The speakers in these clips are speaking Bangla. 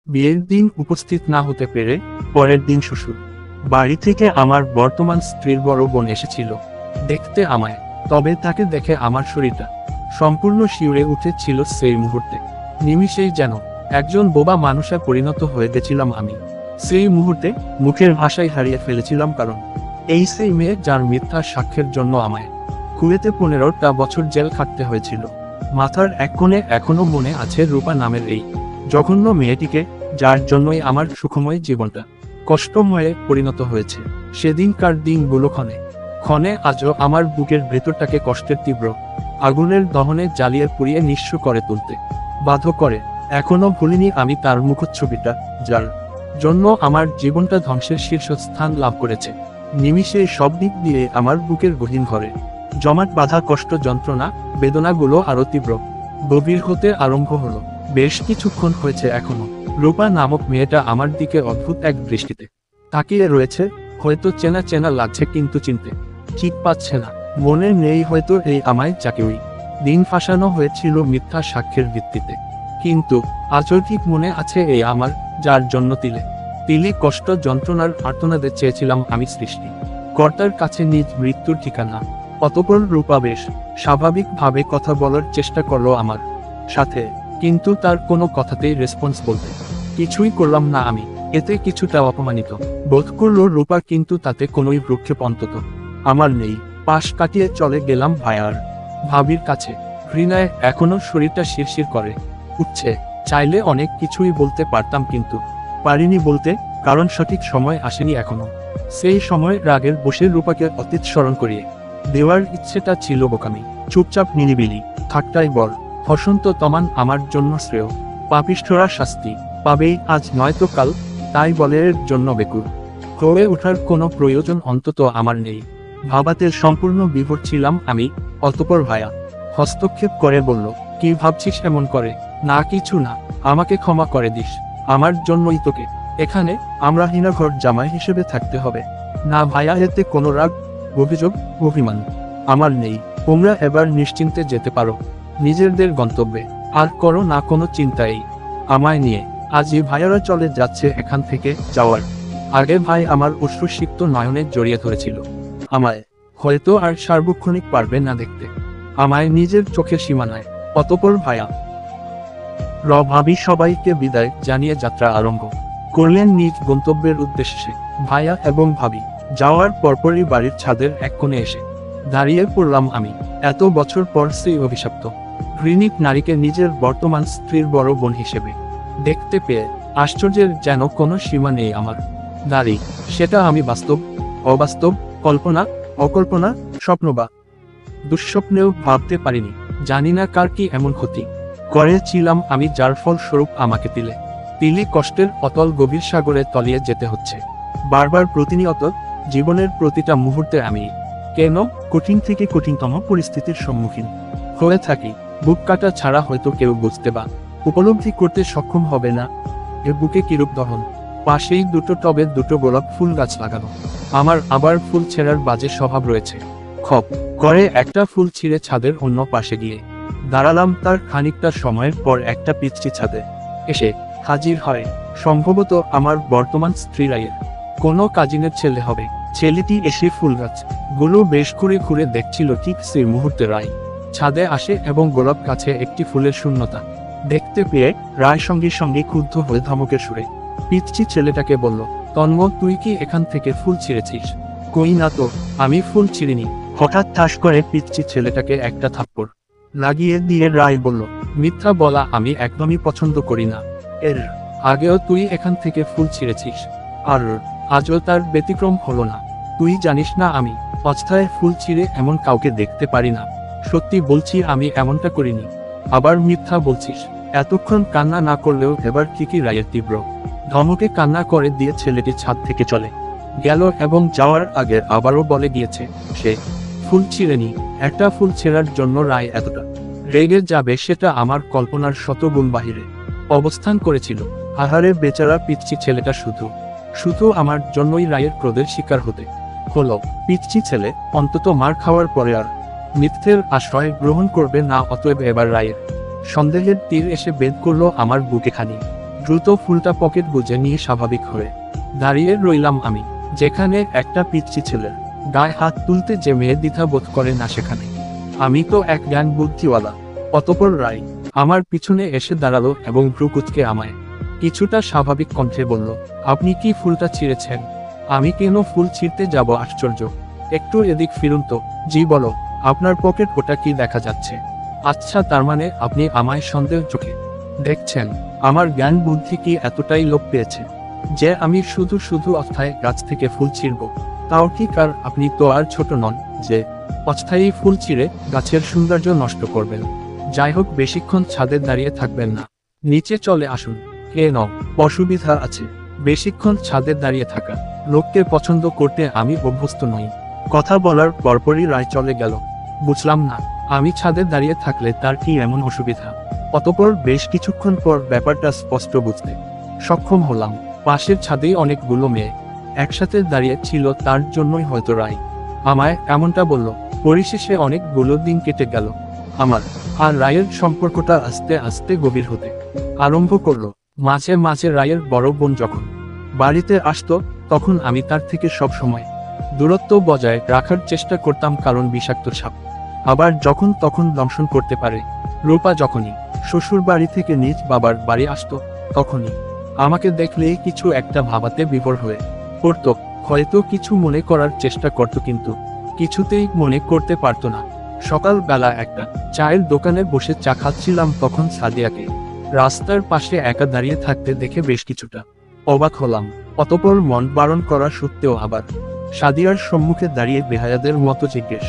বিয়ের দিন উপস্থিত না হতে পেরে পরের দিন শ্বশুর বাড়ি থেকে আমার বর্তমান স্ত্রীর বড় বোন এসেছিল দেখতে আমায়। তবে তাকে দেখে আমার শরীরটা সম্পূর্ণ শিউরে উঠেছিল সেই মুহূর্তে। নিমিষেই যেন একজন বোবা মানুষে পরিণত হয়ে গেছিলাম আমি। সেই মুহূর্তে মুখের ভাষাই হারিয়ে ফেলেছিলাম, কারণ এই সেই মেয়ে যার মিথ্যা সাক্ষ্যের জন্য আমায় কুয়েতে 15টা বছর জেল খাটতে হয়েছিল। মাথার এক কোণে এখনো মনে আছে রূপা নামের এই জঘন্য মেয়েটিকে, যার জন্যই আমার সুখময় জীবনটা কষ্টময়ে পরিণত হয়েছে। সেদিনকার দিনগুলো ক্ষণে ক্ষণে আজও আমার বুকের ভেতরটাকে কষ্টের তীব্র আগুনের দহনে জ্বালিয়ে পুড়িয়ে নিঃস্ব করে তুলতে বাধ্য করে। এখনো ভুলিনি আমি তার মুখচ্ছবিটা, যার জন্য আমার জীবনটা ধ্বংসের শীর্ষস্থান লাভ করেছে। নিমিষে সব দিক দিয়ে আমার বুকের গহীন ঘরে জমাট বাঁধা কষ্ট, যন্ত্রণা, বেদনাগুলো আরো তীব্র গভীর হতে আরম্ভ হলো। বেশ কিছুক্ষণ হয়েছে এখনো রূপা নামক মেয়েটা আমার দিকে অদ্ভুত এক দৃষ্টিতে তাকিয়ে রয়েছে। হয়তো চেনা চেনা লাগছে, কিন্তু চিনতে ঠিক পাচ্ছে না। মনে নেই হয়তো এই আমায় যাকে ওই দিন ফাঁসানো হয়েছিল মিথ্যা সাক্ষ্যের ভিত্তিতে, কিন্তু আজও ঠিক মনে আছে এই আমার, যার জন্য তিলে তিলে কষ্ট, যন্ত্রণার আর্তনাদে চেয়েছিলাম আমি সৃষ্টি কর্তার কাছে নিজ মৃত্যুর ঠিকানা। অতঃপর রূপা বেশ স্বাভাবিকভাবে কথা বলার চেষ্টা করলো আমার সাথে, কিন্তু তার কোনো কথাতেই রেসপন্স বলতে কিছুই করলাম না আমি। এতে কিছুটা অপমানিত বোধ করলো রূপা, কিন্তু তাতে কোনোই ভ্রুক্ষেপ অন্তত আমার নেই। পাশ কাটিয়ে চলে গেলাম ভাইয়ার ভাবির কাছে। ঘৃণায় এখনো শরীরটা শিরশির করে উঠছে। চাইলে অনেক কিছুই বলতে পারতাম, কিন্তু পারিনি বলতে, কারণ সঠিক সময় আসেনি এখনো। সেই সময় রাগের বসে রূপাকে অতীত স্মরণ করিয়ে দেওয়ার ইচ্ছেটা ছিল বোকামি। চুপচাপ নিরিবিলি থাকটাই বর হসন্ত তমান আমার জন্য শ্রেয়। পাপিষ্ঠরা শাস্তি পাবেই আজ নয়তো কাল, তাই বলে এর জন্য বেকুর হয়ে ওঠার কোনো প্রয়োজন অন্তত আমার নেই। ভাবাতে সম্পূর্ণ বিভোর ছিলাম আমি। অতঃপর ভায়া হস্তক্ষেপ করে বলল, কি ভাবছিস এমন করে? না কিছু না, আমাকে ক্ষমা করে দিস। আমার জন্যই তোকে এখানে আমরা হীনঘর জামাই হিসেবে থাকতে হবে। না ভাইয়া, এতে কোনো রাগ, অভিযোগ, অভিমান আমার নেই। তোমরা এবার নিশ্চিন্তে যেতে পারো নিজেদের গন্তব্যে। আর করো না কোনো চিন্তাই আমায় নিয়ে। আজই ভাইয়ারা চলে যাচ্ছে এখান থেকে। যাওয়ার আগে ভাই আমার অশ্রুসিক্ত নয়নে জড়িয়ে ধরেছিল আমায়। হয়তো আর সার্বক্ষণিক পারবে না দেখতে আমায় নিজের চোখের সীমানায়। অতঃপর ভাইয়া ভাবি সবাইকে বিদায় জানিয়ে যাত্রা আরম্ভ করলেন নিজ গন্তব্যের উদ্দেশ্যে। ভাইয়া এবং ভাবি যাওয়ার পরপরই বাড়ির ছাদের এক কোণে এসে দাঁড়িয়ে পড়লাম আমি। এত বছর পর সেই অভিশপ্ত ঘৃণিক নারীকে নিজের বর্তমান স্ত্রীর বড় বোন হিসেবে দেখতে পেয়ে আশ্চর্যের যেন কোনো সীমা নেই আমার। নারী, সেটা আমি বাস্তব, অবাস্তব, কল্পনা, অকল্পনা, স্বপ্ন বা দুঃস্বপ্নেও ভাবতে পারিনি। জানি না কার কি এমন ক্ষতি করেছিলাম আমি, যার ফলস্বরূপ আমাকে তিলে তিলে কষ্টের অতল গভীর সাগরে তলিয়ে যেতে হচ্ছে বারবার, প্রতিনিয়ত। জীবনের প্রতিটা মুহূর্তে আমি কেন কঠিন থেকে কঠিনতম পরিস্থিতির সম্মুখীন হয়ে থাকি। বুক কাটা ছাড়া হয়তো কেউ বুঝতে বা উপলব্ধি করতে সক্ষম হবে না এ বুকে কিরূপ দহন। পাশেই দুটো টবে দুটো গোলাপ ফুল গাছ লাগানো। আমার আবার ফুল ছেঁড়ার বাজে স্বভাব রয়েছে। খপ করে একটা ফুল ছিঁড়ে ছাদের অন্য পাশে গিয়ে দাঁড়ালাম। তার খানিকটা সময়ের পর একটা পিচ্চি ছাদে এসে হাজির হয় সম্ভবত আমার বর্তমান স্ত্রী রায়ের কোনো কাজিনের ছেলে হবে। ছেলেটি এসে ফুল গাছ গুলো বেশ ঘুরে ঘুরে দেখছিল। ঠিক সেই মুহূর্তে রায় ছাদে আসে এবং গোলাপ গাছে একটি ফুলের শূন্যতা দেখতে পেয়ে রায় সঙ্গে সঙ্গে ক্ষুব্ধ হয়ে ধমকের সুরে পিচ্চি ছেলেটাকে বলল, তন্ম, তুই কি এখান থেকে ফুল ছিঁড়েছিস? কই না তো, আমি ফুল ছিঁড়িনি। হঠাৎ ঠাস করে পিচ্চি ছেলেটাকে একটা থাপ্পড় লাগিয়ে দিয়ে রায় বলল, মিথ্যা বলা আমি একদমই পছন্দ করি না। এর আগেও তুই এখান থেকে ফুল ছিঁড়েছিস, আর আজও তার ব্যতিক্রম হলো না। তুই জানিস না আমি অস্থায় ফুল ছিঁড়ে এমন কাউকে দেখতে পারি না। সত্যি বলছি আমি এমনটা করিনি। আবার মিথ্যা বলছিস? এতক্ষণ কান্না না করলেও এবার ঠিকই রায়ের তীব্র ধমকে কান্না করে দিয়ে ছেলেটি ছাদ থেকে চলে গেল এবং যাওয়ার আগে আবারও বলে গিয়েছে সে ফুল ছিঁড়েনি। একটা ফুল ছেঁড়ার জন্য রায় এতটা রেগে যাবে সেটা আমার কল্পনার শতগুণ বাহিরে অবস্থান করেছিল। আহারে বেচারা পিচ্চি ছেলেটা শুধু শুধু আমার জন্যই রায়ের ক্রোধের শিকার হতে হলো। পিচ্চি ছেলে অন্তত মার খাওয়ার পরে আর মিথ্যের আশ্রয় গ্রহণ করবে না। অতএব এবার রায়ের সন্দেহের তীর এসে বেদ করলো আমার বুকে খানি। দ্রুত ফুলটা পকেট গুজে নিয়ে স্বাভাবিক হয়ে দাঁড়িয়ে রইলাম আমি, যেখানে একটা পিচ্চি ছেলের গায়ে হাত তুলতে যে মেয়ে দ্বিধা বোধ করে না সেখানে। আমি তো এক জ্ঞান বুদ্ধিওয়ালা। অতঃপর রায় আমার পিছনে এসে দাঁড়ালো এবং ভ্রুকুচকে আমায় কিছুটা স্বাভাবিক কণ্ঠে বলল, আপনি কি ফুলটা ছিঁড়েছেন? আমি কেন ফুল ছিঁড়তে যাব? আশ্চর্য। একটু এদিক ফিরুন তো। জি বলো, আপনার পকেট ওটা কি দেখা যাচ্ছে? আচ্ছা, তার মানে আপনি আমায় সন্দেহ চোখে দেখছেন? আমার জ্ঞান বুদ্ধি কি এতটাই লোপ পেয়েছে যে আমি শুধু শুধু অস্থায়ী গাছ থেকে ফুল ছিঁড়ব? তাও ঠিক। আর আপনি তো আর ছোট নন যে অস্থায়ী ফুল ছিঁড়ে গাছের সৌন্দর্য নষ্ট করবেন। যাই হোক, বেশিক্ষণ ছাদে দাঁড়িয়ে থাকবেন না, নিচে চলে আসুন। কেন, অসুবিধা আছে? বেশিক্ষণ ছাদে দাঁড়িয়ে থাকা লোককে পছন্দ করতে আমি অভ্যস্ত নই। কথা বলার পরপরই রায় চলে গেল। বুঝলাম না, আমি ছাদে দাঁড়িয়ে থাকলে তার কি এমন অসুবিধা? অতঃপর বেশ কিছুক্ষণ পর ব্যাপারটা স্পষ্ট বুঝতে সক্ষম হলাম। পাশের ছাদেই অনেকগুলো মেয়ে একসাথে দাঁড়িয়ে ছিল, তার জন্যই হয়তো রায় আমায় এমনটা বলল। পরিশেষে অনেকগুলো দিন কেটে গেল। আমার আর রায়ের সম্পর্কটা আস্তে আস্তে গভীর হতে আরম্ভ করলো। মাঝে মাঝে রায়ের বড় বোন যখন বাড়িতে আসতো, তখন আমি তার থেকে সব সময় দূরত্ব বজায় রাখার চেষ্টা করতাম, কারণ বিষাক্ত সাপ আবার যখন তখন দংশন করতে পারে। রূপা যখনই শ্বশুর বাড়ি থেকে নিজ বাবার বাড়ি আসতো, তখনই আমাকে দেখলেই কিছু একটা ভাবাতে বিভোর হয়ে পড়তো। হয়তো কিছু মনে করার চেষ্টা করত, কিন্তু কিছুতেই মনে করতে পারতো না। সকালবেলা একটা চায়ের দোকানে বসে চা খাচ্ছিলাম, তখন সাদিয়াকে রাস্তার পাশে একা দাঁড়িয়ে থাকতে দেখে বেশ কিছুটা অবাক হলাম। অতঃপর মন বারণ করা সত্ত্বেও আবার সাদিয়ার সম্মুখে দাঁড়িয়ে বেহায়াদের মতো জিজ্ঞেস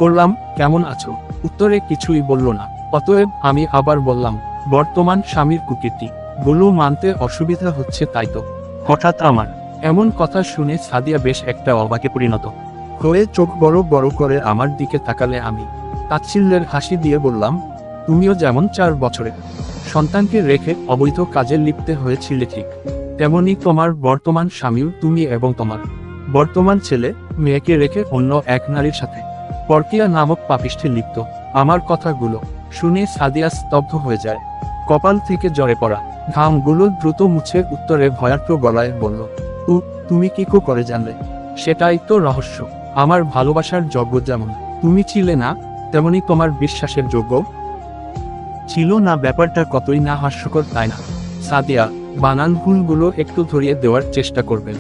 করলাম, কেমন আছো? উত্তরে কিছুই বলল না। অতএব আমি আবার বললাম, বর্তমান স্বামীর কুকীর্তি গুলো মানতে অসুবিধা হচ্ছে তাই তো। হঠাৎ আমার এমন কথা শুনে সাদিয়া বেশ একটা অবাকে পরিণত হয়ে চোখ বড় বড় করে আমার দিকে তাকালে আমি তাচ্ছিল্যের হাসি দিয়ে বললাম, তুমিও যেমন 4 বছরের সন্তানকে রেখে অবৈধ কাজে লিপ্তে হয়েছিলে, ঠিক তেমনি তোমার বর্তমান স্বামীও তুমি এবং তোমার বর্তমান ছেলে মেয়েকে রেখে অন্য এক নারীর সাথে পরকীয়া নামক পাপিষ্ঠে লিপ্ত। আমার কথাগুলো শুনে সাদিয়া স্তব্ধ হয়ে যায়। কপাল থেকে ঝরে পড়া ঘামগুলো দ্রুত মুছে উত্তরে ভয়ার্থ গলায় বলল, তুমি কি করে জানলে? সেটাই তো রহস্য। আমার ভালোবাসার যোগ্য যেমন তুমি ছিলে না, তেমনি তোমার বিশ্বাসের যোগ্য ছিল না। ব্যাপারটা কতই না হাস্যকর, তাই না? সাদিয়া বানান ভুলগুলো একটু ধরিয়ে দেওয়ার চেষ্টা করবেন।